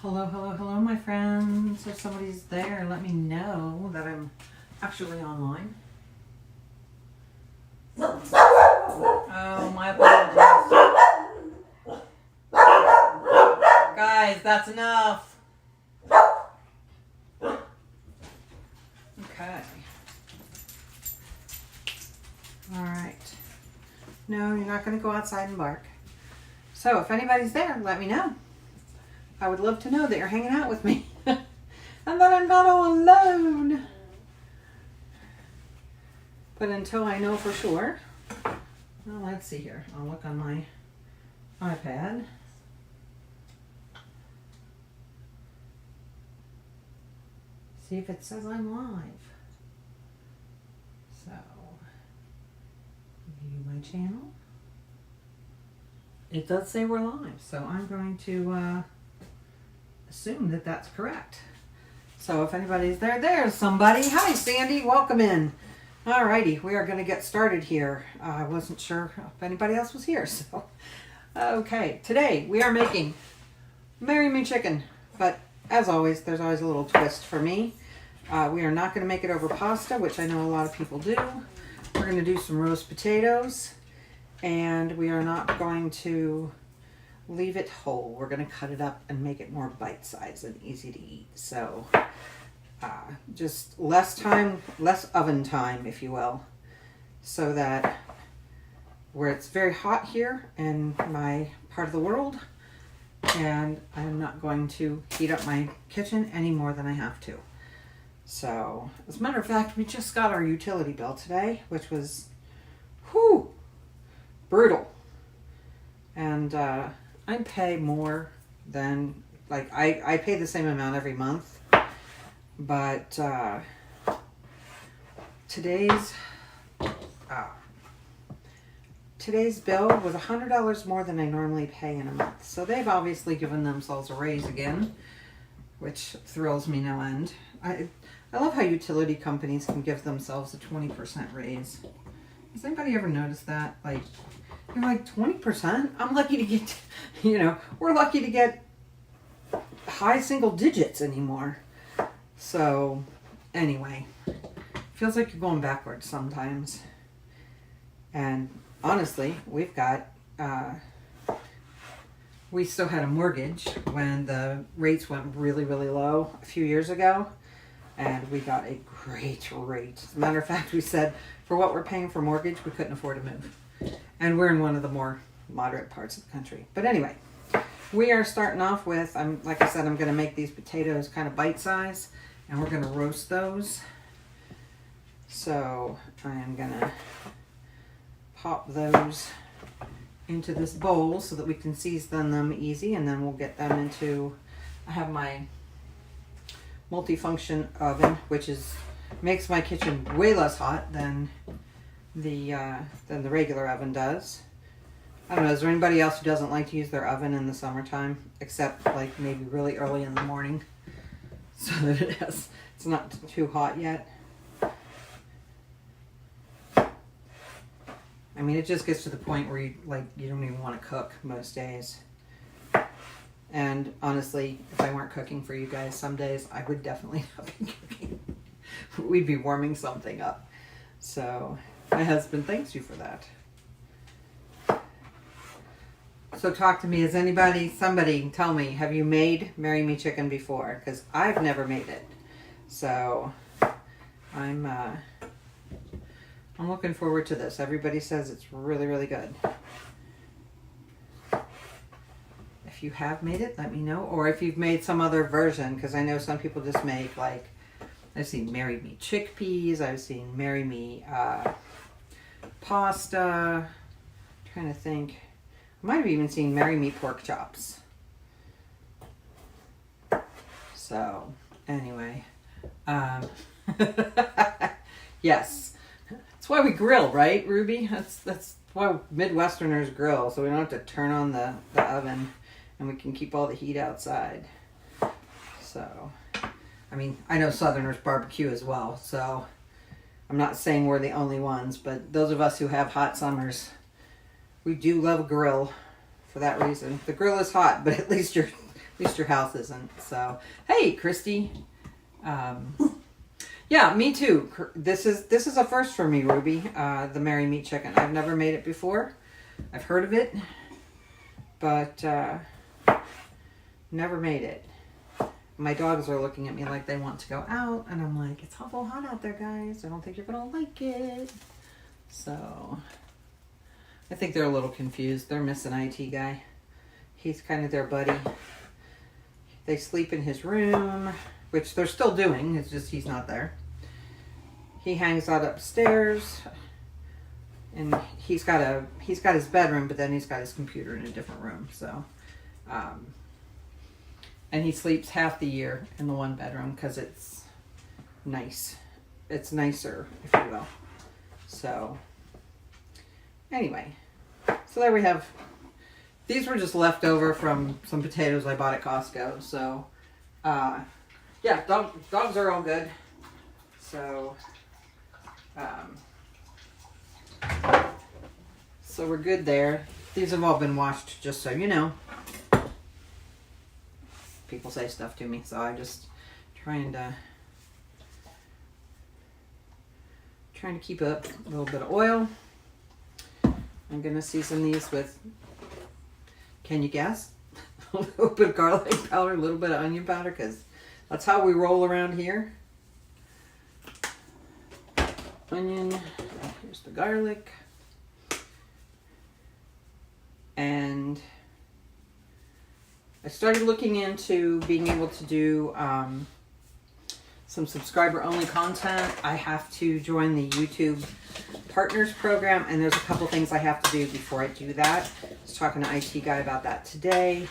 Hello, hello, hello, my friends. If somebody's there, let me know that I'm actually online. Oh, my apologies. Guys, that's enough. Okay. All right. No, you're not going to go outside and bark. So if anybody's there, let me know. I would love to know that you're hanging out with me and that I'm not all alone. But until I know for sure, well, let's see here. I'll look on my iPad. See if it says I'm live. So, view my channel. It does say we're live, so I'm going to assume that that's correct. So if anybody's there, there's somebody. Hi, Sandy. Welcome in. Alrighty, we are going to get started here. I wasn't sure if anybody else was here, so okay. Today we are making Marry Me Chicken, but as always, there's always a little twist for me. We are not going to make it over pasta, which I know a lot of people do. We're going to do some roast potatoes, and we are not going to leave it whole. We're going to cut it up and make it more bite-sized and easy to eat. So just less time, less oven time, if you will, so that where it's very hot here in my part of the world, and I'm not going to heat up my kitchen any more than I have to. So, as a matter of fact, we just got our utility bill today, which was, brutal. And I pay more than, like, I pay the same amount every month, but today's bill was $100 more than I normally pay in a month. So they've obviously given themselves a raise again, which thrills me no end. I love how utility companies can give themselves a 20% raise. Has anybody ever noticed that? Like, you're like, 20%? I'm lucky to get, we're lucky to get high single digits anymore. So, anyway, feels like you're going backwards sometimes. And honestly, we've got, we still had a mortgage when the rates went really, really low a few years ago. And we got a great rate. As a matter of fact, we said for what we're paying for mortgage, we couldn't afford to move. And we're in one of the more moderate parts of the country. But anyway, we are starting off with, like I said, I'm going to make these potatoes kind of bite-sized. And we're going to roast those. So I am going to pop those into this bowl so that we can season them easy. And then we'll get them into, I have my multifunction oven, which makes my kitchen way less hot than the regular oven does. I don't know, is there anybody else who doesn't like to use their oven in the summertime, except like maybe really early in the morning, so that it's not too hot yet? I mean, it just gets to the point where you don't even want to cook most days. And honestly, if I weren't cooking for you guys some days, I would definitely not be cooking. We'd be warming something up. So my husband thanks you for that. So talk to me. Somebody tell me, have you made Marry Me Chicken before? Because I've never made it. So I'm looking forward to this. Everybody says it's really, really good. If you have made it, let me know. Or if you've made some other version, because I know some people just make, like, I've seen Marry Me chickpeas. I've seen Marry Me pasta. I'm trying to think. I might have even seen Marry Me pork chops. So, anyway. Yes. That's why we grill, right, Ruby? That's why Midwesterners grill, so we don't have to turn on the oven. And we can keep all the heat outside. So, I mean, I know Southerners barbecue as well. So, I'm not saying we're the only ones. But those of us who have hot summers, we do love a grill for that reason. The grill is hot, but at least least your house isn't. So, hey, Christy. Yeah, me too. This is a first for me, Ruby. The Mary Meat Chicken. I've never made it before. I've heard of it, but never made it. My dogs are looking at me like they want to go out, and I'm like, it's awful hot out there, guys. I don't think you're gonna like it. So I think they're a little confused. They're missing IT guy. He's kind of their buddy. They sleep in his room, which they're still doing. It's just he's not there. He hangs out upstairs, and he's got his bedroom, but then he's got his computer in a different room. So, and he sleeps half the year in the one bedroom because it's nice. It's nicer, if you will. So, anyway, so there we have. These were just left over from some potatoes I bought at Costco. So, yeah, dogs are all good. So, so we're good there. These have all been washed, just so you know. People say stuff to me, so I just trying to keep up. A little bit of oil. I'm gonna season these with, can you guess? A little bit of garlic powder, a little bit of onion powder, because that's how we roll around here. Onion, here's the garlic, and I started looking into being able to do some subscriber only content. I have to join the YouTube Partners program, and there's a couple things I have to do before I do that. I was talking to IT guy about that today,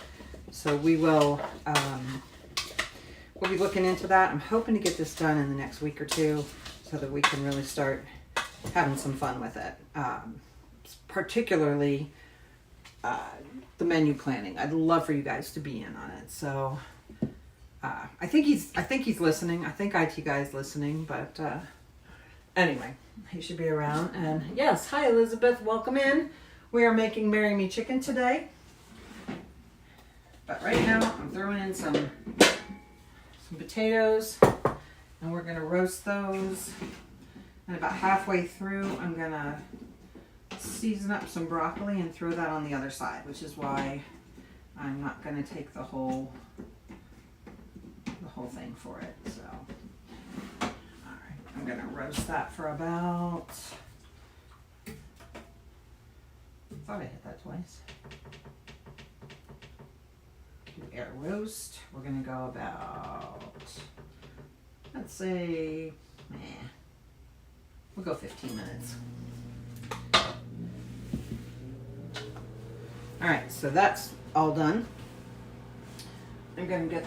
so we will we'll be looking into that. I'm hoping to get this done in the next week or two, so that we can really start having some fun with it. Particularly the menu planning. I'd love for you guys to be in on it. So I think he's listening. I think IT guy's listening, but anyway, he should be around. And yes, hi Elizabeth, welcome in. We are making Mary Me Chicken today. But right now I'm throwing in some potatoes, and we're gonna roast those. And about halfway through, I'm gonna season up some broccoli and throw that on the other side, which is why I'm not gonna take the whole thing for it. So, all right, I'm gonna roast that for about. I thought I hit that twice. Do air roast. We're gonna go about, let's say, we'll go 15 minutes. All right, so that's all done. I'm gonna get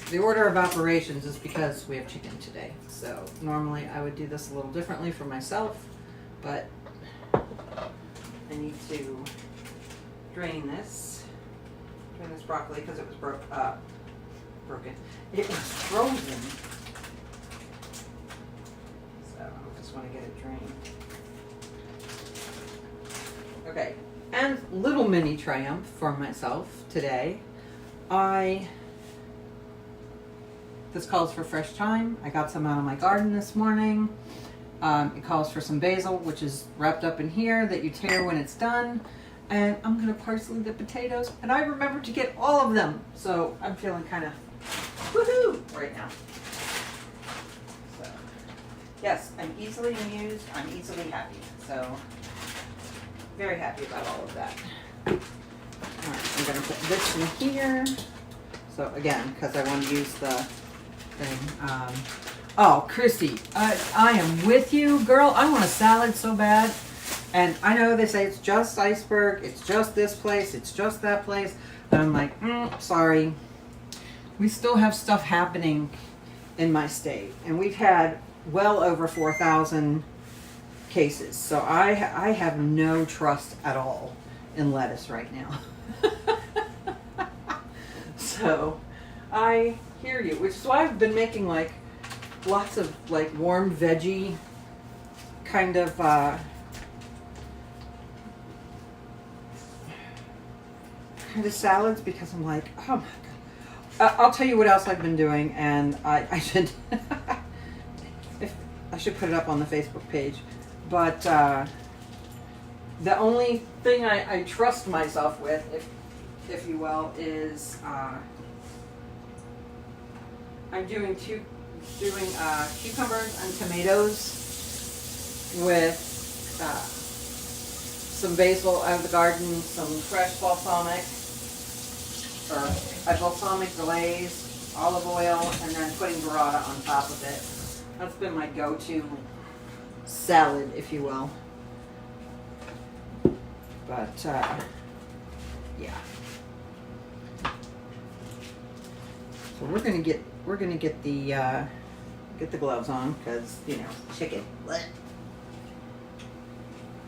the order of operations is because we have chicken today. So normally I would do this a little differently for myself, but I need to drain this broccoli because it was broken. It was frozen. So I just want to get it drained. Okay, and little mini triumph for myself today. This calls for fresh thyme. I got some out of my garden this morning. It calls for some basil, which is wrapped up in here that you tear when it's done. And I'm gonna parsley the potatoes, and I remembered to get all of them. So I'm feeling kind of woohoo right now. So yes, I'm easily amused. I'm easily happy. So very happy about all of that. All right, I'm gonna put this in here. So again, because I want to use the thing. Oh, Christy, I am with you, girl. I want a salad so bad. And I know they say it's just Iceberg, it's just this place, it's just that place. And I'm like, sorry. We still have stuff happening in my state. And we've had well over 4,000 cases. So I have no trust at all in lettuce right now. So I hear you, which is why I've been making like lots of like warm veggie kind of kind of salads because I'm like, oh my God. I'll tell you what else I've been doing, and I should I should put it up on the Facebook page. But the only thing I trust myself with, if you will, is I'm doing cucumbers and tomatoes with some basil out of the garden, some fresh balsamic, or a balsamic glaze, olive oil, and then putting burrata on top of it. That's been my go-to salad, if you will. But yeah. So we're gonna get the gloves on because chicken. What?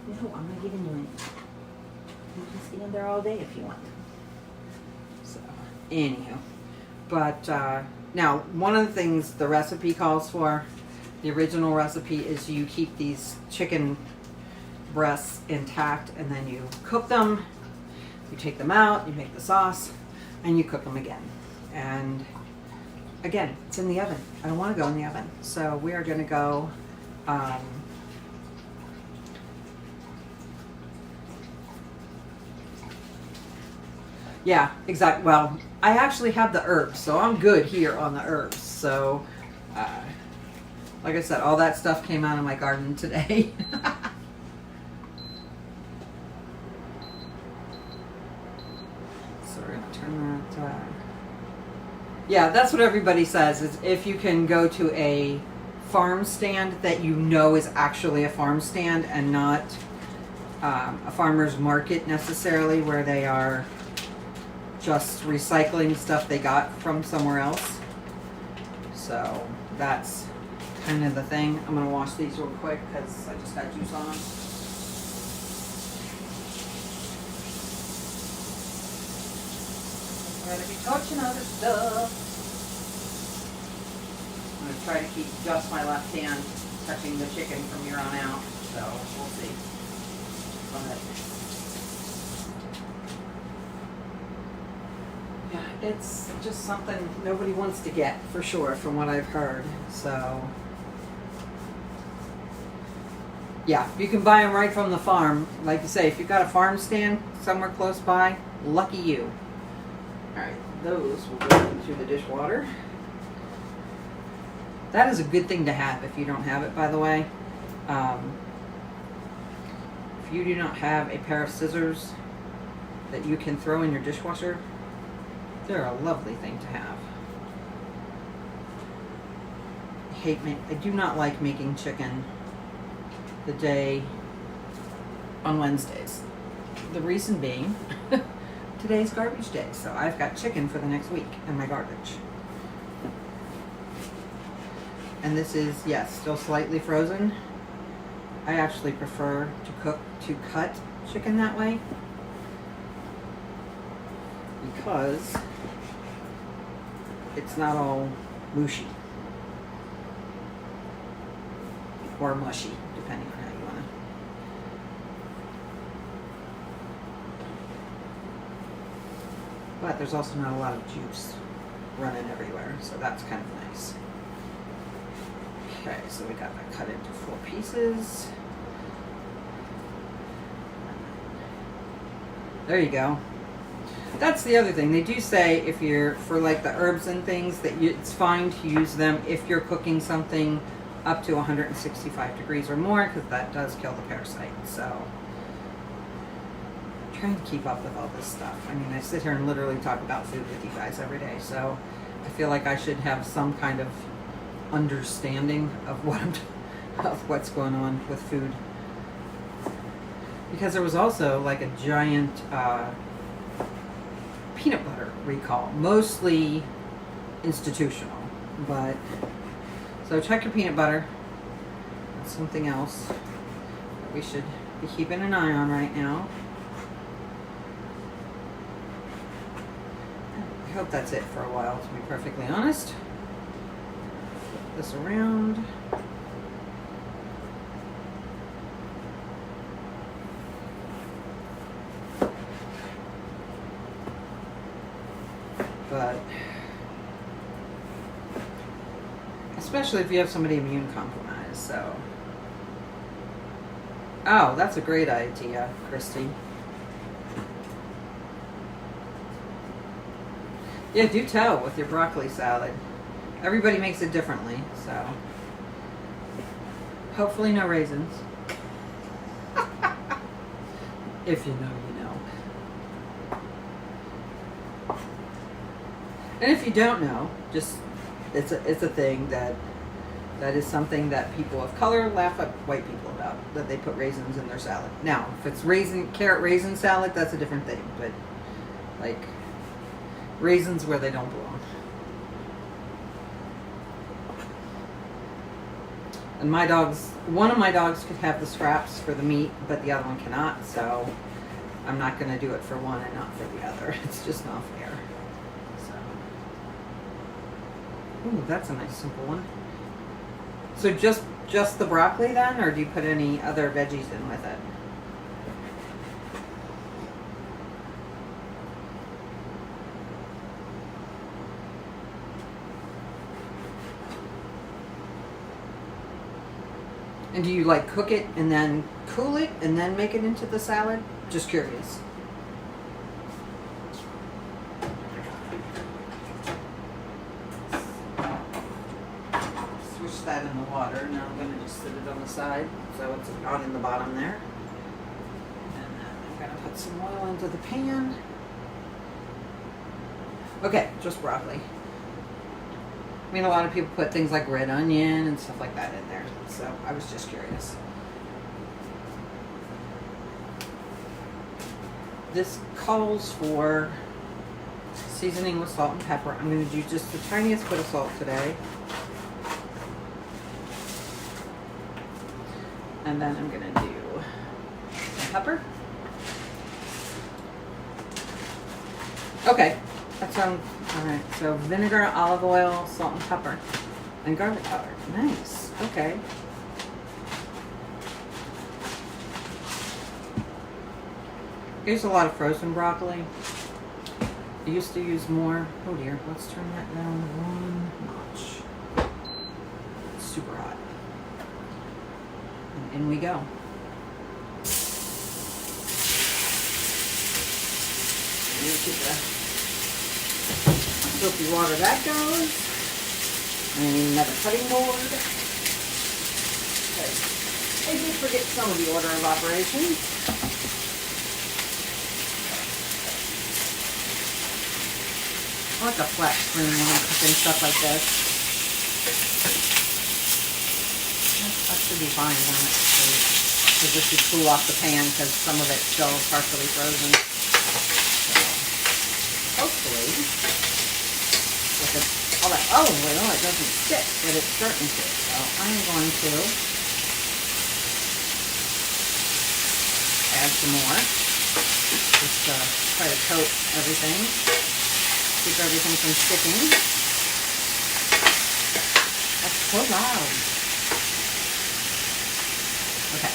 No, I'm not giving you any. You can stay in there all day if you want. So, anyhow. But now, one of the things the recipe calls for, the original recipe, is you keep these chicken breasts intact and then you cook them. You take them out, you make the sauce, and you cook them again. And again, it's in the oven. I don't want to go in the oven. So we are going to go yeah, exactly. Well, I actually have the herbs, so I'm good here on the herbs. So, like I said, all that stuff came out of my garden today. So we're going to turn that... yeah, that's what everybody says, is if you can go to a farm stand that you know is actually a farm stand and not a farmer's market necessarily, where they are just recycling stuff they got from somewhere else. So that's kind of the thing. I'm going to wash these real quick because I just got juice on them. I'm going to be touching other stuff. I'm going to try to keep just my left hand touching the chicken from here on out. So we'll see. Yeah, it's just something nobody wants to get, for sure, from what I've heard. So, yeah, you can buy them right from the farm. Like you say, if you've got a farm stand somewhere close by, lucky you. All right, those will go into the dishwater. That is a good thing to have if you don't have it, by the way. If you do not have a pair of scissors that you can throw in your dishwasher, they're a lovely thing to have. I do not like making chicken the day on Wednesdays. The reason being, today's garbage day, so I've got chicken for the next week in my garbage. And this is, yes, still slightly frozen. I actually prefer to cut chicken that way, because it's not all mushy or mushy, depending on how you want to. But there's also not a lot of juice running everywhere, so that's kind of nice. Okay, so we got that cut into 4 pieces. There you go. That's the other thing. They do say if you're, for like the herbs and things, that it's fine to use them if you're cooking something up to 165 degrees or more, because that does kill the parasite. So, I'm trying to keep up with all this stuff. I mean, I sit here and literally talk about food with you guys every day, so I feel like I should have some kind of understanding of what's going on with food. Because there was also like a giant peanut butter recall, mostly institutional, but so check your peanut butter. That's something else that we should be keeping an eye on right now. I hope that's it for a while, to be perfectly honest. Flip this around. But especially if you have somebody immune compromised, so. Oh, that's a great idea, Christy. Yeah, do tell with your broccoli salad. Everybody makes it differently, so. Hopefully no raisins. If you know, you know. And if you don't know, just it's a thing that is something that people of color laugh at white people about, that they put raisins in their salad. Now, if it's carrot raisin salad, that's a different thing, but like raisins where they don't belong. And one of my dogs could have the scraps for the meat, but the other one cannot, so I'm not going to do it for one and not for the other. It's just not fair. So. Ooh, that's a nice simple one. So just the broccoli then, or do you put any other veggies in with it? And do you like cook it and then cool it and then make it into the salad? Just curious. Switch that in the water. Now I'm going to just sit it on the side so it's not in the bottom there. And then I'm going to put some oil into the pan. Okay, just broccoli. I mean, a lot of people put things like red onion and stuff like that in there. So I was just curious. This calls for seasoning with salt and pepper. I'm going to do just the tiniest bit of salt today. And then I'm going to do some pepper. Okay, that sounds all right. So vinegar, olive oil, salt and pepper, and garlic powder. Nice. Okay. I use a lot of frozen broccoli. I used to use more. Oh dear, let's turn that down one notch. It's super hot. And in we go. Look at the soapy water that goes. And another cutting board. Okay. I did forget some of the order of operations. I like a flat screen when I'm cooking stuff like this. That should be fine, won't it? Because this should cool off the pan because some of it's still partially frozen. So, hopefully, with all that, oh well, it doesn't stick, but it's starting to. So I'm going to add some more. Just try to coat everything. Keep everything from sticking. That's so loud. Okay,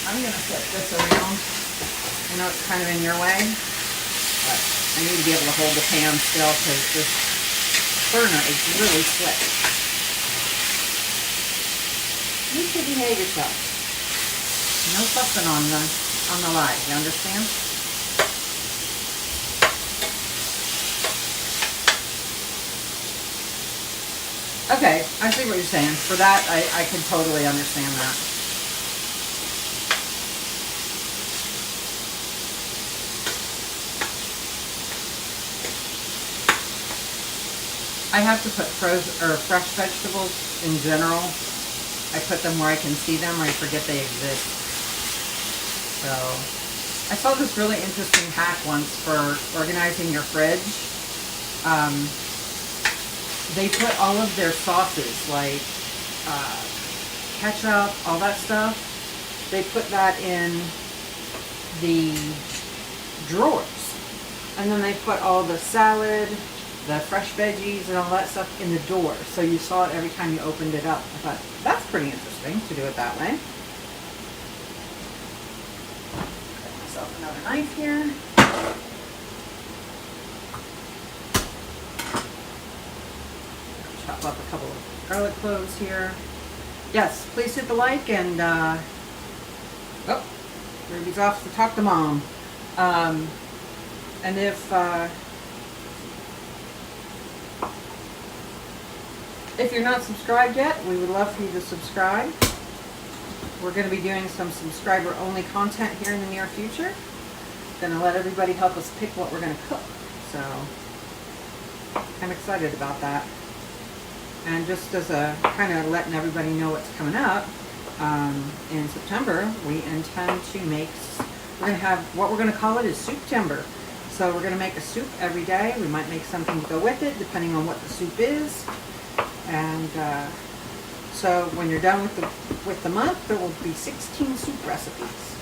I'm going to flip this around. I know it's kind of in your way, but I need to be able to hold the pan still because this burner is really slick. You should behave yourself. No fussing on the live, you understand? Okay, I see what you're saying. For that, I can totally understand that. I have to put frozen or fresh vegetables in general. I put them where I can see them or I forget they exist. So, I saw this really interesting hack once for organizing your fridge. They put all of their sauces, like ketchup, all that stuff, they put that in the drawers. And then they put all the salad, the fresh veggies, and all that stuff in the door. So you saw it every time you opened it up. I thought, that's pretty interesting to do it that way. Get myself another knife here. chop up a couple of garlic cloves here. Yes, please hit the like and, oh, Ruby's off to talk to Mom. And if you're not subscribed yet, we would love for you to subscribe. We're going to be doing some subscriber-only content here in the near future. Going to let everybody help us pick what we're going to cook. So I'm excited about that. And just as a kind of letting everybody know what's coming up, in September, we intend to make, we're going to have, what we're going to call it is Soup-tember. So we're going to make a soup every day. We might make something to go with it, depending on what the soup is. And so when you're done with the month, there will be 16 soup recipes.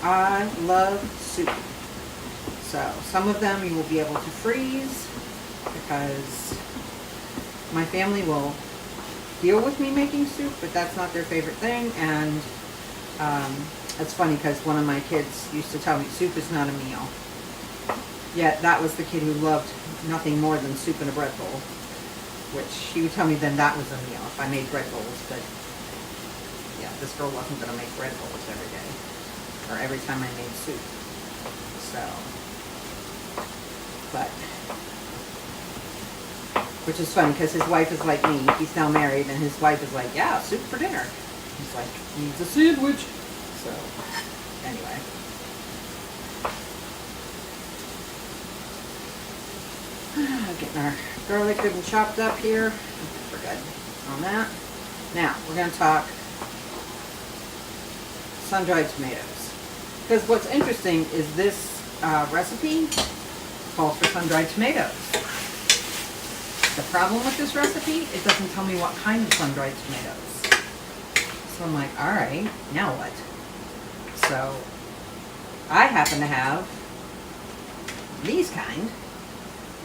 I love soup. So some of them you will be able to freeze because my family will deal with me making soup, but that's not their favorite thing. And it's funny because one of my kids used to tell me soup is not a meal. Yet that was the kid who loved nothing more than soup in a bread bowl, which he would tell me then that was a meal if I made bread bowls. But yeah, this girl wasn't going to make bread bowls every day or every time I made soup. So, but, which is funny because his wife is like me. He's now married and his wife is like, yeah, soup for dinner. He's like, needs a sandwich. So, anyway. Getting our garlic good and chopped up here. We're good on that. Now, we're going to talk sun-dried tomatoes. Because what's interesting is this recipe calls for sun-dried tomatoes. The problem with this recipe, it doesn't tell me what kind of sun-dried tomatoes. So I'm like, all right, now what? So I happen to have these kind,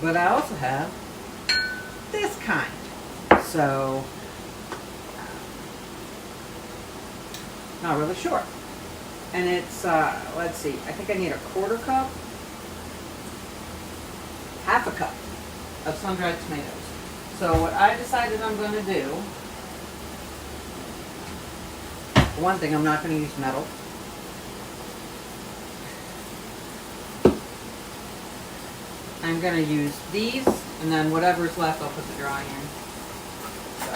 but I also have this kind. So not really sure. And it's, let's see, I think I need a 1/4 cup, half a cup of sun-dried tomatoes. So what I decided I'm going to do, for one thing, I'm not going to use metal. I'm going to use these, and then whatever's left I'll put the dry in. So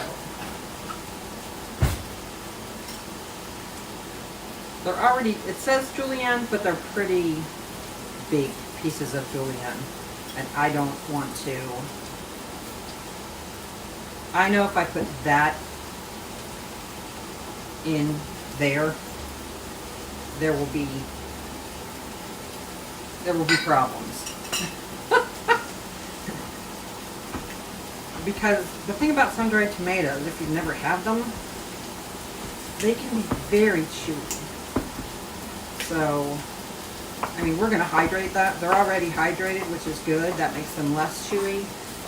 they're already, it says julienne, but they're pretty big pieces of julienne. And I don't want to, I know if I put that in there, there will be problems. Because the thing about sun-dried tomatoes, if you've never had them, they can be very chewy. So, I mean, we're going to hydrate that. They're already hydrated, which is good. That makes them less chewy.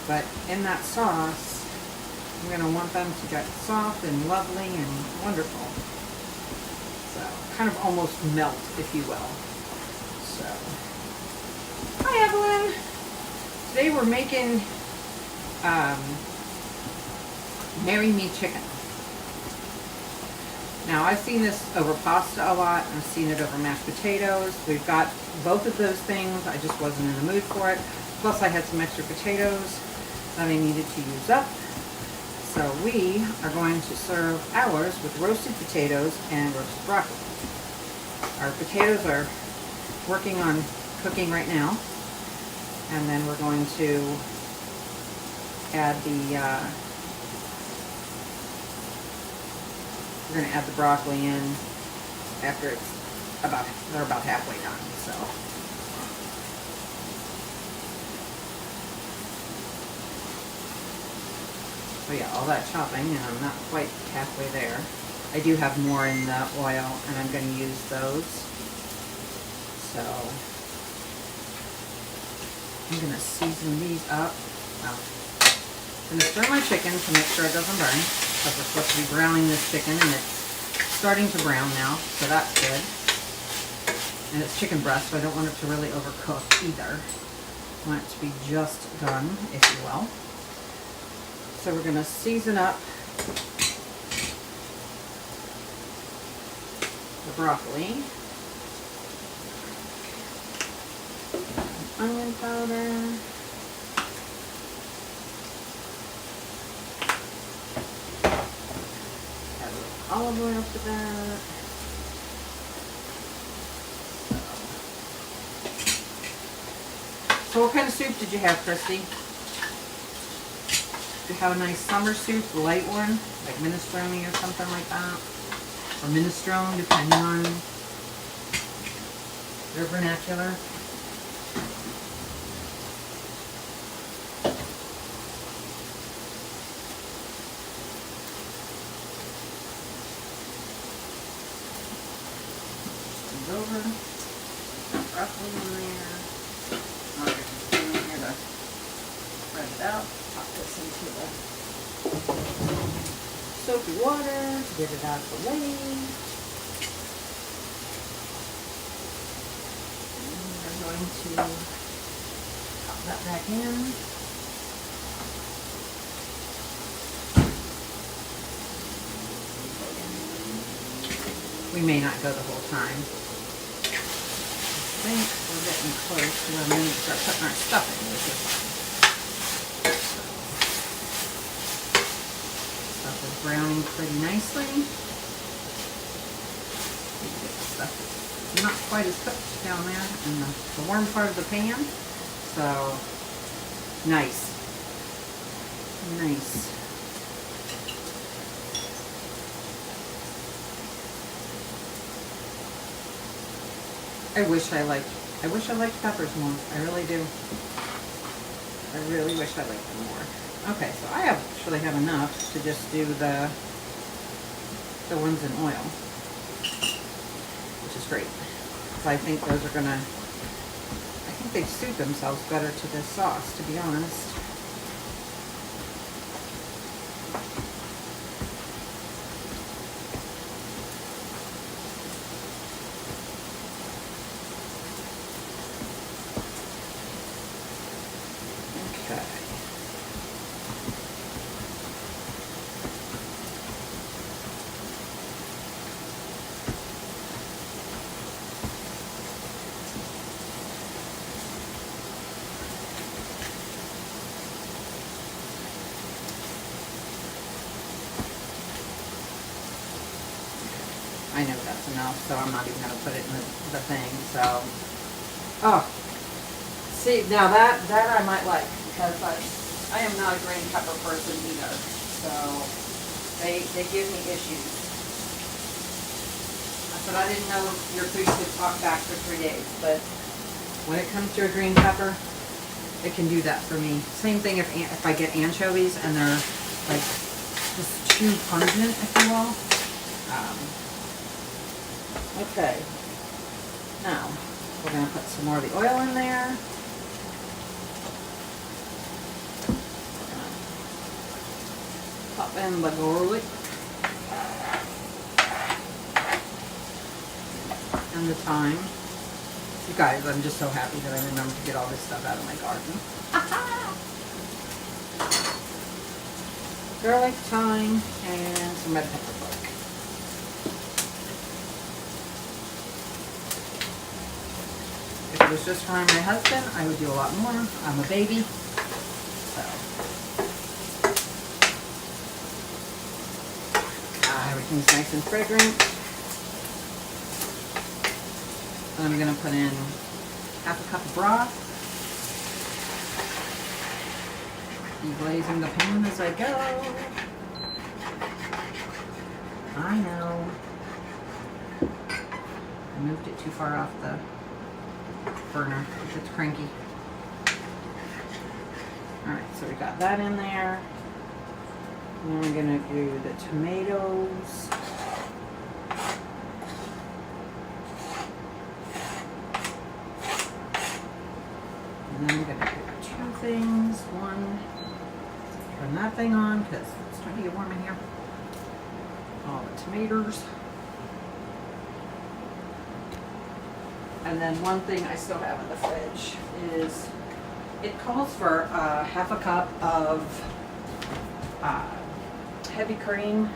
But in that sauce, I'm going to want them to get soft and lovely and wonderful. So, kind of almost melt, if you will. So, hi Evelyn! Today we're making Marry Me chicken. Now I've seen this over pasta a lot, and I've seen it over mashed potatoes. We've got both of those things. I just wasn't in the mood for it. Plus I had some extra potatoes that I needed to use up. So we are going to serve ours with roasted potatoes and roasted broccoli. Our potatoes are working on cooking right now. And then we're going to add the we're going to add the broccoli in after it's they're about halfway done. So yeah, all that chopping, and I'm not quite halfway there. I do have more in the oil, and I'm going to use those. So I'm going to season these up. Well, I'm going to stir my chicken to make sure it doesn't burn, because we're supposed to be browning this chicken, and it's starting to brown now, so that's good. And it's chicken breast, so I don't want it to really overcook either. I want it to be just done, if you will. So we're going to season up the broccoli. Onion powder. Add a little olive oil to that. So what kind of soup did you have, Christy? Did you have a nice summer soup, a light one, like minestrone or something like that? Or minestrone, depending on your vernacular. Over, broccoli in there. I'll get this in here to spread it out. Pop this into the soapy water to get it out of the way. And we're going to pop that back in. We may not go the whole time. I think we're getting close to when we need to start putting our stuff in, which is fine. Stuff is browning pretty nicely. Get the stuff that's not quite as cooked down there in the warm part of the pan. So, nice. Nice. I wish I liked peppers more. I really do. I really wish I liked them more. Okay, so I actually have enough to just do the ones in oil, which is great. So I think those are gonna, I think they suit themselves better to this sauce, to be honest. I know that's enough, so I'm not even going to put it in the thing, so. Oh, see, now that I might like, because I am not a green pepper person either, so they give me issues. I said I didn't know your food could talk back for 3 days, but when it comes to a green pepper, it can do that for me. Same thing if I get anchovies and they're like just too pungent, if you will. Okay, now we're going to put some more of the oil in there. Pop in the garlic and the thyme. You guys, I'm just so happy that I remembered to get all this stuff out of my garden. Garlic, thyme, and some red pepper flake. If it was just for my husband, I would do a lot more. I'm a baby, so. Everything's nice and fragrant. And I'm going to put in half a cup of broth. Deglazing the pan as I go. I know. I moved it too far off the burner if it's cranky. Alright, so we got that in there. And then we're going to do the tomatoes. And then I'm going to do two things. One, turn that thing on because it's starting to get warm in here. All the tomatoes. And then one thing I still have in the fridge is, it calls for half a cup of heavy cream.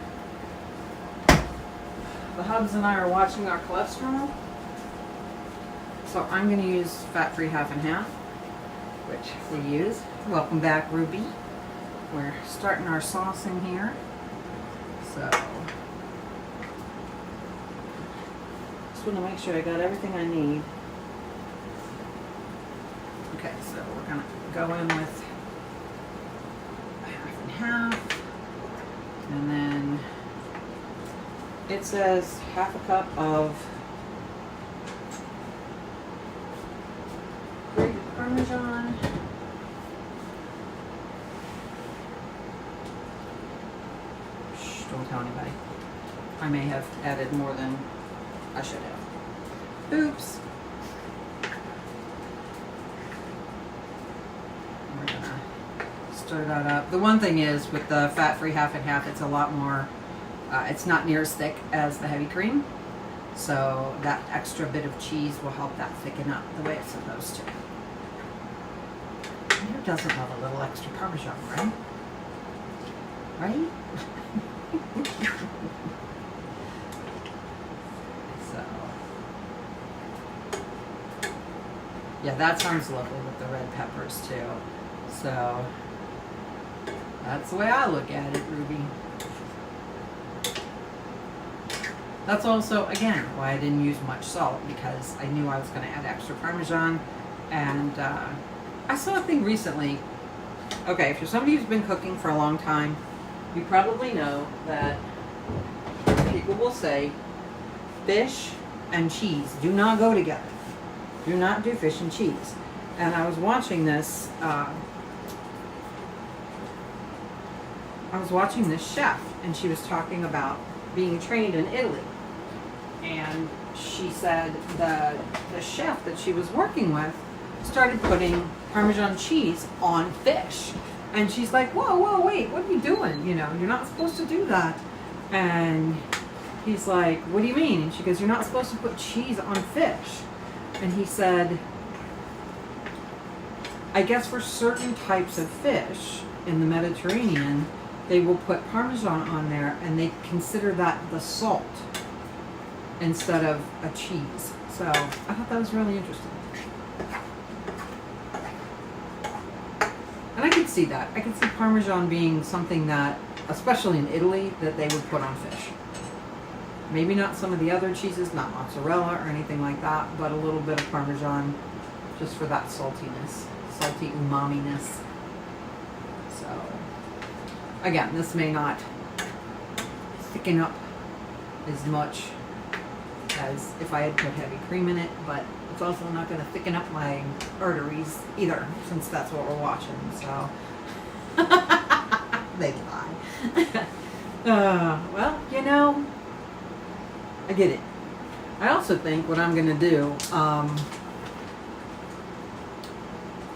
The hubs and I are watching our cholesterol. So I'm going to use fat-free half and half, which we use. Welcome back, Ruby. We're starting our saucing here. So just want to make sure I got everything I need. Okay, so we're going to go in with half and half. And then it says half a cup of grated Parmesan. Shh, don't tell anybody. I may have added more than I should have. Oops. We're gonna stir that up. The one thing is with the fat-free half and half, it's a lot more, it's not near as thick as the heavy cream. So that extra bit of cheese will help that thicken up the way it's supposed to. Who doesn't love a little extra Parmesan, right? Right? So, yeah, that sounds lovely with the red peppers too. So, that's the way I look at it, Ruby. That's also, again, why I didn't use much salt, because I knew I was going to add extra Parmesan. And I saw a thing recently. Okay, if you're somebody who's been cooking for a long time, you probably know that people will say fish and cheese do not go together. Do not do fish and cheese. And I was watching this, chef, and she was talking about being trained in Italy. And she said the chef that she was working with started putting Parmesan cheese on fish. And she's like, whoa, wait, what are you doing? You know, you're not supposed to do that. And he's like, what do you mean? And she goes, you're not supposed to put cheese on fish. And he said, I guess for certain types of fish in the Mediterranean, they will put Parmesan on there and they consider that the salt instead of a cheese. So I thought that was really interesting. And I could see that. I could see Parmesan being something that, especially in Italy, that they would put on fish. Maybe not some of the other cheeses, not mozzarella or anything like that, but a little bit of Parmesan just for that saltiness, salty umami-ness. So, again, this may not thicken up as much as if I had put heavy cream in it, but it's also not going to thicken up my arteries either, since that's what we're watching, so. They lie. Well, you know, I get it. I also think what I'm going to do,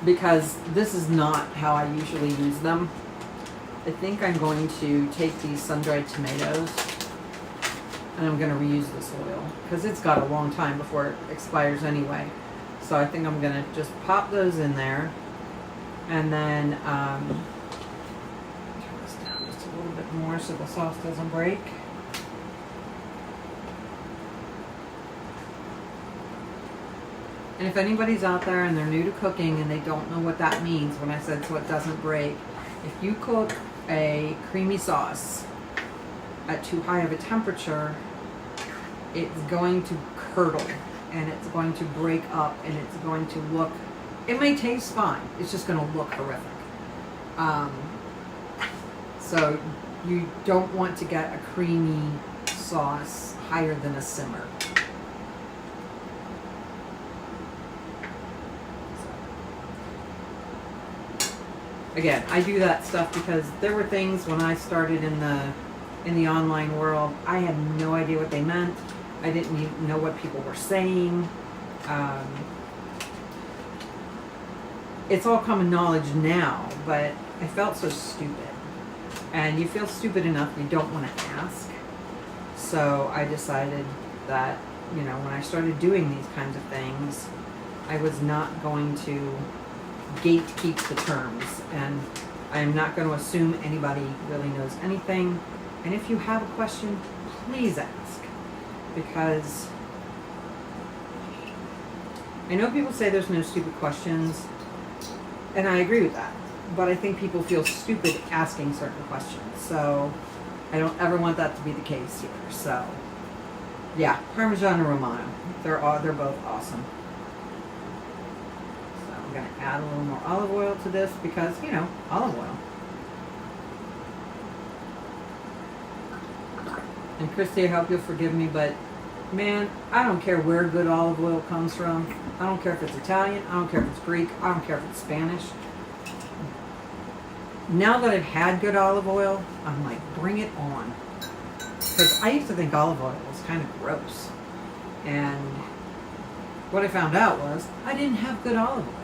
because this is not how I usually use them, I think I'm going to take these sun-dried tomatoes and I'm going to reuse this oil because it's got a long time before it expires anyway. So I think I'm going to just pop those in there and then turn this down just a little bit more so the sauce doesn't break. And if anybody's out there and they're new to cooking and they don't know what that means when I said so it doesn't break, if you cook a creamy sauce at too high of a temperature, it's going to curdle and it's going to break up and it's going to look, it may taste fine, it's just going to look horrific. So you don't want to get a creamy sauce higher than a simmer. Again, I do that stuff because there were things when I started in the online world, I had no idea what they meant. I didn't even know what people were saying. It's all common knowledge now, but I felt so stupid. And you feel stupid enough, you don't want to ask. So I decided that, you know, when I started doing these kinds of things, I was not going to gatekeep the terms. And I am not going to assume anybody really knows anything. And if you have a question, please ask. Because I know people say there's no stupid questions, and I agree with that. But I think people feel stupid asking certain questions. So I don't ever want that to be the case here. So yeah, Parmesan and Romano. They're both awesome. So I'm going to add a little more olive oil to this because, you know, olive oil. And Christy, I hope you'll forgive me, but man, I don't care where good olive oil comes from. I don't care if it's Italian. I don't care if it's Greek. I don't care if it's Spanish. Now that I've had good olive oil, I'm like, bring it on. Because I used to think olive oil was kind of gross. And what I found out was I didn't have good olive oil.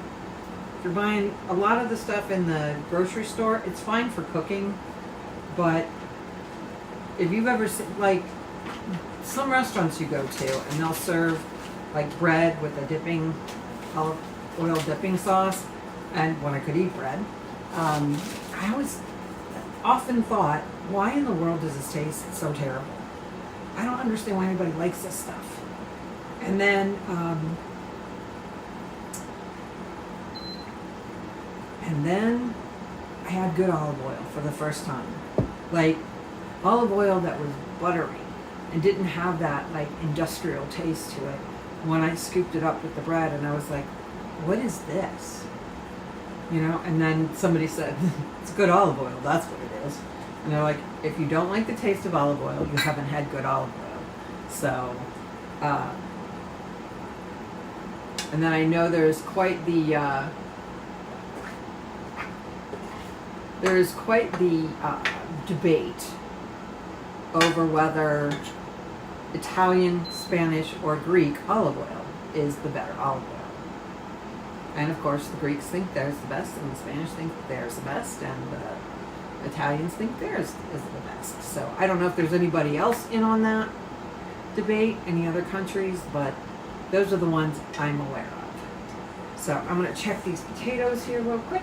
If you're buying a lot of the stuff in the grocery store, it's fine for cooking. But if you've ever seen, like, some restaurants you go to and they'll serve like bread with a dipping, olive oil dipping sauce, and when I could eat bread, I always often thought, why in the world does this taste so terrible? I don't understand why anybody likes this stuff. And then I had good olive oil for the first time. Like olive oil that was buttery and didn't have that like industrial taste to it. When I scooped it up with the bread, and I was like, what is this? You know, and then somebody said, it's good olive oil, that's what it is. And they're like, if you don't like the taste of olive oil, you haven't had good olive oil. So, and then I know there's quite the debate over whether Italian, Spanish, or Greek olive oil is the better olive oil. And of course the Greeks think theirs the best, and the Spanish think theirs the best, and the Italians think theirs is the best. So I don't know if there's anybody else in on that debate, any other countries, but those are the ones I'm aware of. So I'm going to check these potatoes here real quick,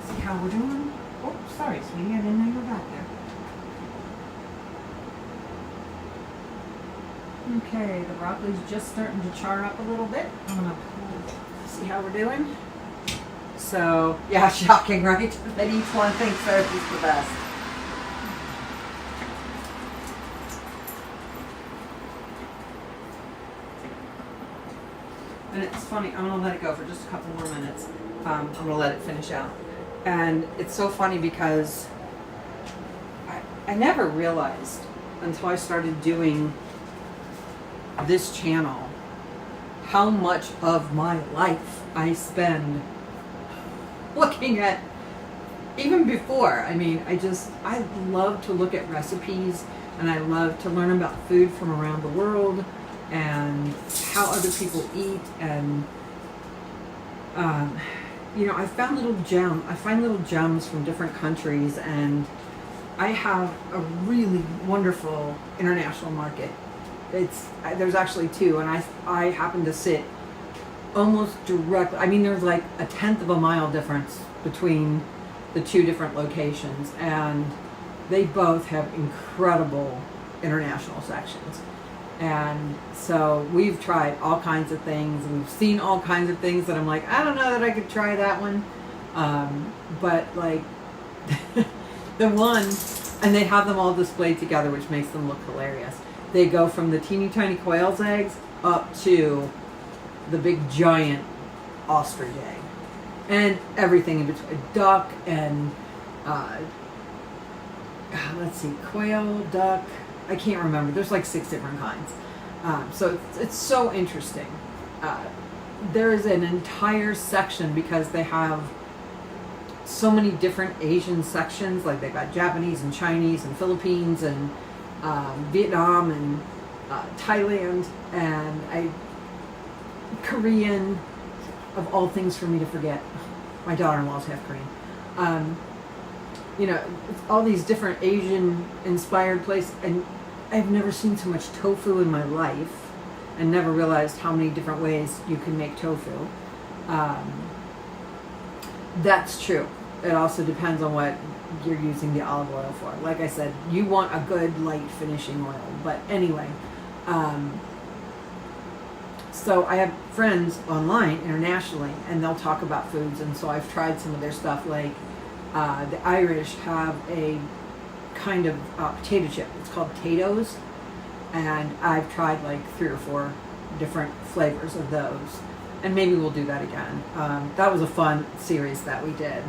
see how we're doing. Oh, sorry, sweetie, I didn't know you were back there. Okay, the broccoli's just starting to char up a little bit. I'm going to see how we're doing. So, yeah, shocking, right? That each one thinks theirs is the best. And it's funny, I'm going to let it go for just a couple more minutes. I'm going to let it finish out. And it's so funny because I never realized until I started doing this channel how much of my life I spend looking at, even before. I mean, I love to look at recipes, and I love to learn about food from around the world and how other people eat. And you know, I find little gems from different countries, and I have a really wonderful international market. There's actually two, and I happen to sit almost directly. I mean, there's like a 1/10 of a mile difference between the two different locations, and they both have incredible international sections. And so we've tried all kinds of things. We've seen all kinds of things that I'm like, I don't know that I could try that one. But like the one, and they have them all displayed together, which makes them look hilarious. They go from the teeny tiny quail's eggs up to the big giant ostrich egg. And everything in between. Duck and, let's see, quail, duck, I can't remember. There's like 6 different kinds. So it's so interesting. There is an entire section because they have so many different Asian sections. Like they've got Japanese and Chinese and Philippines and Vietnam and Thailand and Korean, of all things for me to forget. My daughter-in-law's half Korean. You know, it's all these different Asian-inspired places, and I've never seen so much tofu in my life, and never realized how many different ways you can make tofu. That's true. it also depends on what you're using the olive oil for. Like I said, you want a good light finishing oil. But anyway, so I have friends online internationally, and they'll talk about foods, and so I've tried some of their stuff. Like the Irish have a kind of potato chip. It's called potatoes, and I've tried like 3 or 4 different flavors of those, and maybe we'll do that again. That was a fun series that we did.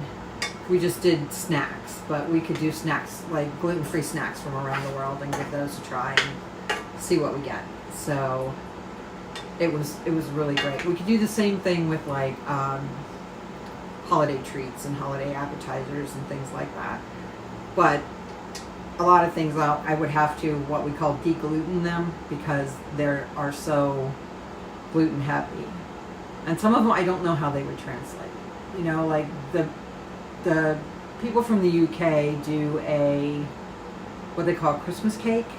We just did snacks, but we could do snacks, like gluten-free snacks from around the world, and give those a try and see what we get. So it was really great. We could do the same thing with like holiday treats and holiday appetizers and things like that. But a lot of things I would have to what we call degluten them, because they are so gluten heavy. And some of them I don't know how they would translate. You know, like the people from the UK do a what they call Christmas cake,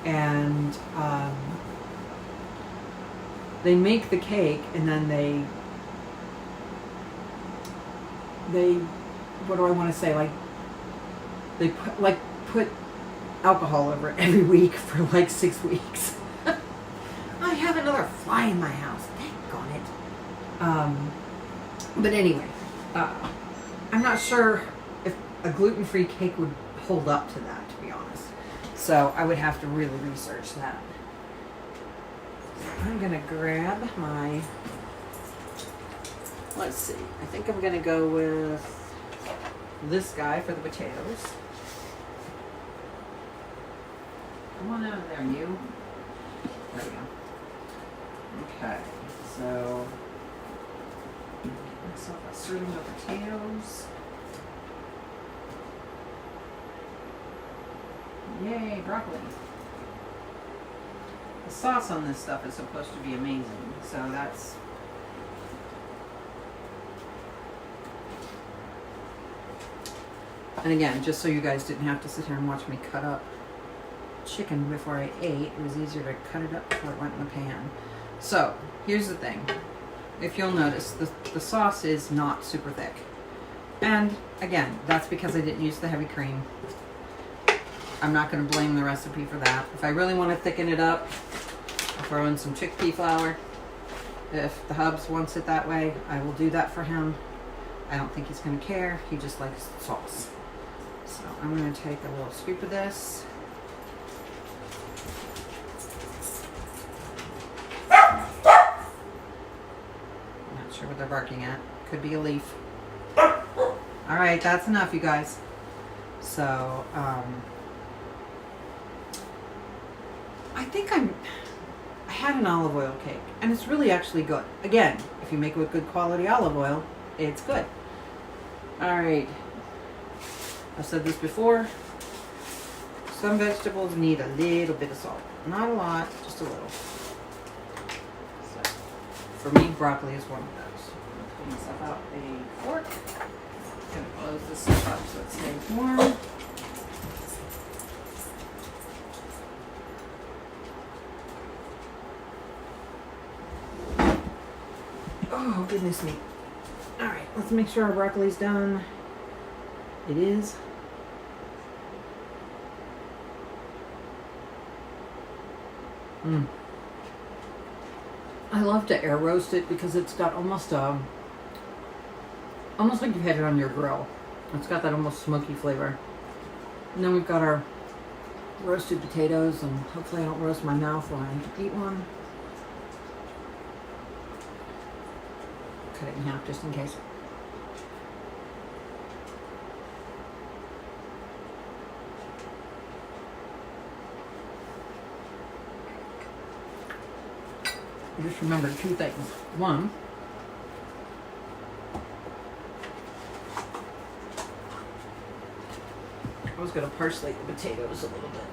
and they make the cake, and then they what do I want to say, like they put alcohol over it every week for like 6 weeks. I have another fly in my house. Dang on it. But anyway, I'm not sure if a gluten-free cake would hold up to that, to be honest. So I would have to really research that. I'm going to grab my, let's see, I think I'm going to go with this guy for the potatoes. Come on out of there, you. There we go. Okay, so get myself a serving of potatoes. Yay, broccoli. The sauce on this stuff is supposed to be amazing, so that's... And again, just so you guys didn't have to sit here and watch me cut up chicken before I ate, it was easier to cut it up before it went in the pan. So, here's the thing. If you'll notice, the sauce is not super thick. And, again, that's because I didn't use the heavy cream. I'm not going to blame the recipe for that. If I really want to thicken it up, I'll throw in some chickpea flour. If the hubs wants it that way, I will do that for him. I don't think he's going to care. He just likes the sauce. So I'm going to take a little scoop of this. Not sure what they're barking at. Could be a leaf. All right, that's enough, you guys. So, I think I had an olive oil cake, and it's really actually good. Again, if you make it with good quality olive oil, it's good. All right. I've said this before. Some vegetables need a little bit of salt. Not a lot, just a little. So, for me, broccoli is one of those. I'll put myself out a fork. I'm gonna close this stuff up so it stays warm. Oh, goodness me. All right, let's make sure our broccoli's done. It is. I love to air roast it because it's got almost like you've had it on your grill. It's got that almost smoky flavor. And then we've got our roasted potatoes, and hopefully I don't roast my mouth when I eat one. Cut it in half just in case. I just remembered 2 things. One, I was going to parsley the potatoes a little bit.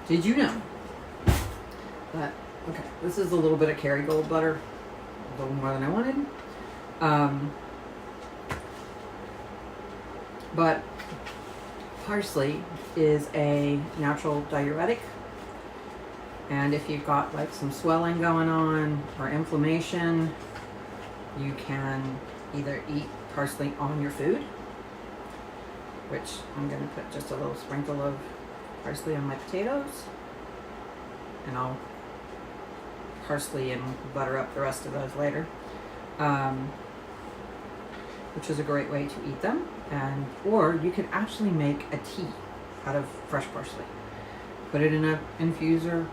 Did you know that, okay, this is a little bit of Kerrygold butter, a little more than I wanted. But parsley is a natural diuretic. And if you've got like some swelling going on or inflammation, You can either eat parsley on your food, which I'm going to put just a little sprinkle of parsley on my potatoes, and I'll parsley and butter up the rest of those later, which is a great way to eat them. And or you could actually make a tea out of fresh parsley. Put it in an infuser.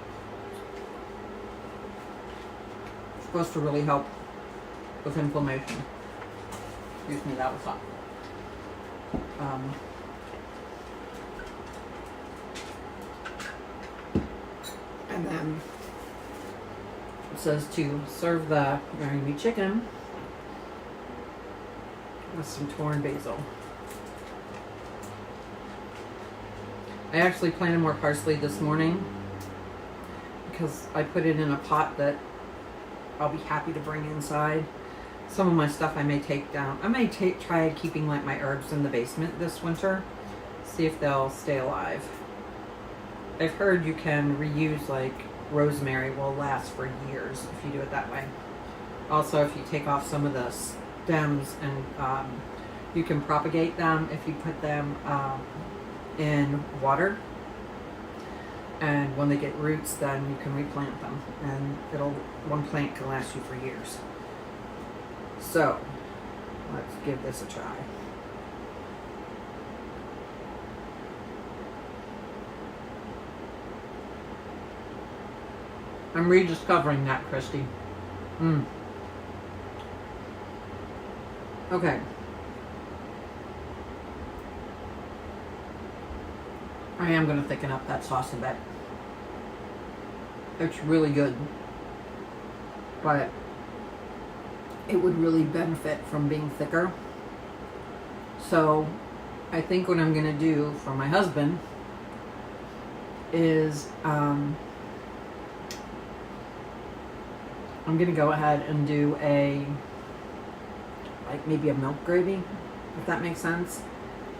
It's supposed to really help with inflammation. Excuse me, that was hot. And then it says to serve the marry me chicken with some torn basil. I actually planted more parsley this morning because I put it in a pot that I'll be happy to bring inside. Some of my stuff I may take down. I may try keeping like my herbs in the basement this winter. See if they'll stay alive. I've heard you can reuse, like rosemary will last for years if you do it that way. Also, if you take off some of the stems and you can propagate them if you put them in water, and when they get roots, then you can replant them, and one plant can last you for years. So let's give this a try. I'm rediscovering that, Christy. Okay. I am going to thicken up that sauce a bit. It's really good. But it would really benefit from being thicker. So I think what I'm going to do for my husband is I'm going to go ahead and do maybe a milk gravy, if that makes sense,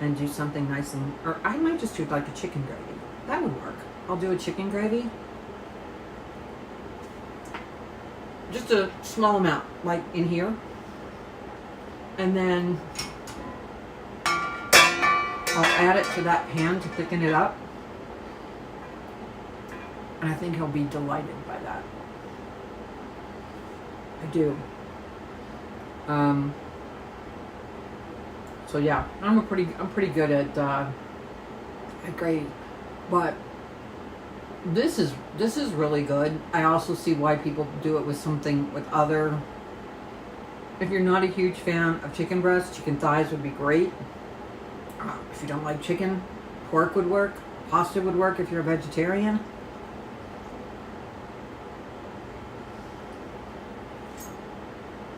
and do something nice or I might just do like a chicken gravy. That would work. I'll do a chicken gravy. Just a small amount, like in here. And then I'll add it to that pan to thicken it up. And I think he'll be delighted by that. I do. So yeah, I'm pretty good at gravy, but this is really good. I also see why people do it with something with other. If you're not a huge fan of chicken breasts, chicken thighs would be great. If you don't like chicken, pork would work. Pasta would work if you're a vegetarian.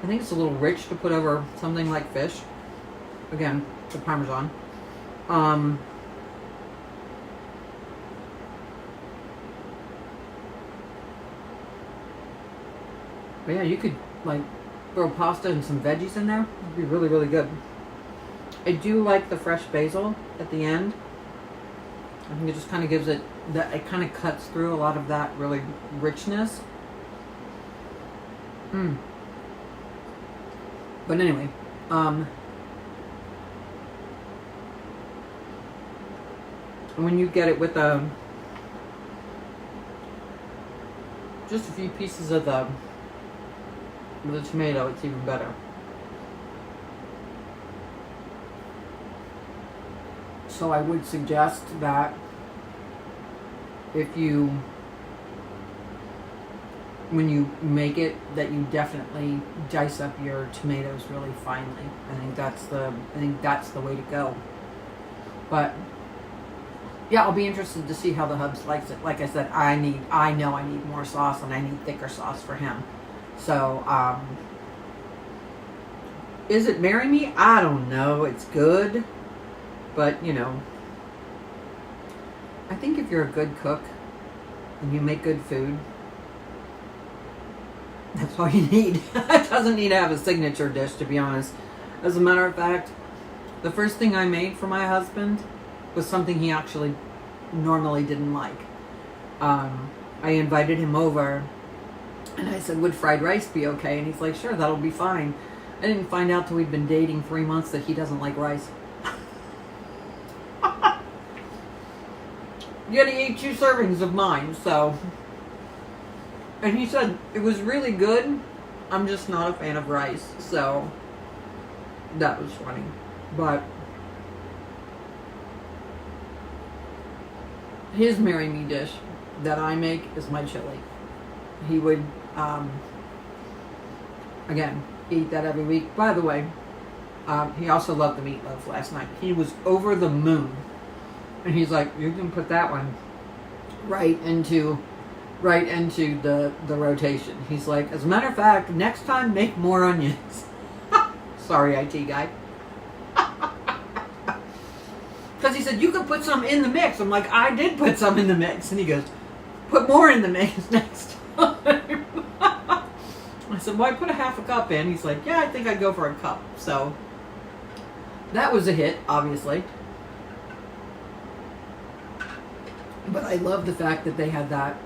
I think it's a little rich to put over something like fish. Again, the Parmesan. But yeah, you could like throw pasta and some veggies in there. It'd be really, really good. I do like the fresh basil at the end. I think it just kind of gives it that. It kind of cuts through a lot of that really richness. But anyway, when you get it with just a few pieces of the tomato, it's even better. So I would suggest that when you make it, that you definitely dice up your tomatoes really finely. I think that's the way to go. But yeah, I'll be interested to see how the hubs likes it. Like I said, I know I need more sauce, and I need thicker sauce for him. So is it marry me? I don't know. It's good, but I think if you're a good cook and you make good food, that's all you need. It doesn't need to have a signature dish, to be honest. As a matter of fact, the first thing I made for my husband was something he actually normally didn't like. I invited him over And I said, would fried rice be okay? And he's like, sure, that'll be fine. I didn't find out till we'd been dating 3 months that he doesn't like rice. Yet he ate 2 servings of mine, so. And he said, it was really good. I'm just not a fan of rice, so that was funny. But his marry me dish that I make is my chili. He would, again, eat that every week. By the way, he also loved the meatloaf last night. He was over the moon. And he's like, you can put that one right into the rotation. He's like, as a matter of fact, next time make more onions. Sorry, IT guy. Because he said, you could put some in the mix. I'm like, I did put some in the mix. And he goes, put more in the mix next time. I said, well, I put a half a cup in. He's like, yeah, I think I'd go for a cup. So that was a hit, obviously. But I love the fact that they had that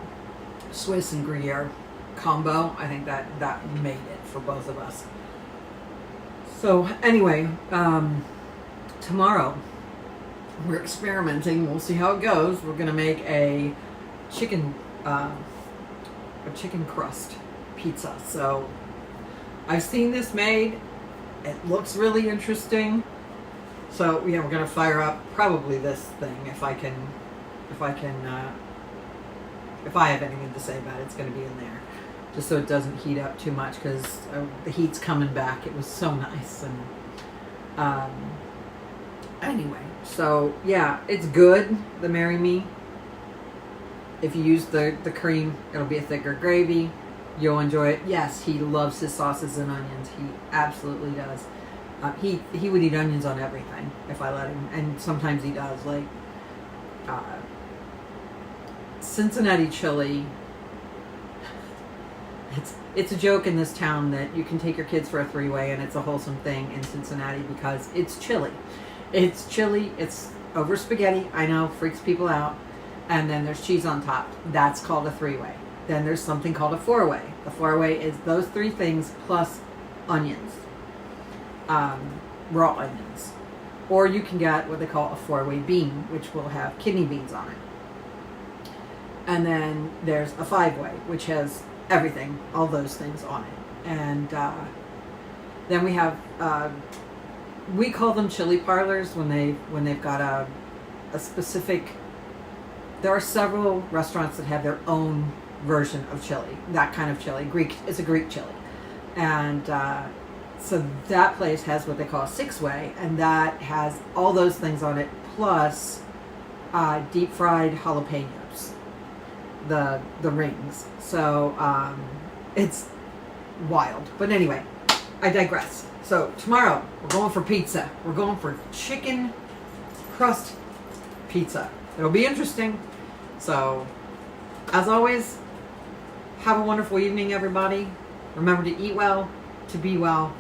Swiss and Gruyere combo. I think that made it for both of us. So anyway, tomorrow we're experimenting. We'll see how it goes. We're gonna make a chicken crust pizza. So I've seen this made. It looks really interesting. So yeah, we're gonna fire up probably this thing if I have anything to say about it, it's going to be in there, just so it doesn't heat up too much, because the heat's coming back. It was so nice. And anyway, so yeah, it's good, the Marry Me. If you use the cream, it'll be a thicker gravy. You'll enjoy it. Yes, he loves his sauces and onions. He absolutely does. He would eat onions on everything if I let him, and sometimes he does. Like Cincinnati chili. It's a joke in this town that you can take your kids for a 3-way and it's a wholesome thing in Cincinnati because it's chili. It's chili. It's over spaghetti. I know, freaks people out. And then there's cheese on top. That's called a 3-way. Then there's something called a 4-way. The 4-way is those 3 things plus onions, raw onions. Or you can get what they call a 4-way bean, which will have kidney beans on it. And then there's a 5-way, which has everything, all those things on it. And then we have, we call them chili parlors when they've got a specific. There are several restaurants that have their own version of chili, that kind of chili. It's a Greek chili, and so that place has what they call a 6-way, and that has all those things on it plus deep fried jalapenos, the rings. So it's wild. But anyway, I digress. So tomorrow we're going for pizza. We're going for chicken crust pizza. It'll be interesting. So as always, have a wonderful evening, everybody. Remember to eat well, to be well.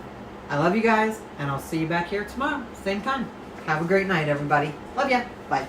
I love you guys, and I'll see you back here tomorrow, same time. Have a great night, everybody. Love ya. Bye.